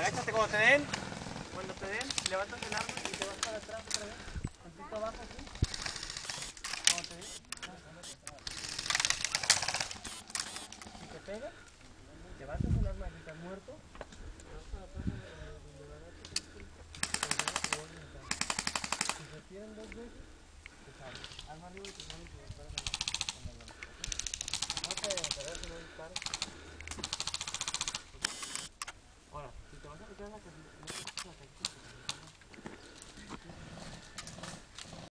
agáchate cuando te den. Cuando te den, levantas el arma y te vas para atrás otra vez. Tantito abajo, ¿sí? Cuando te den. Si te pega, levantas el arma y estás muerto. Te vas para atrás donde la agachas. Si se tiran dos veces, te sale. Arma arriba y te sale y te disparas con la lana. No te agarras y no dispares. Ahora, si te vas a meter en la casita, no te metas en la casita.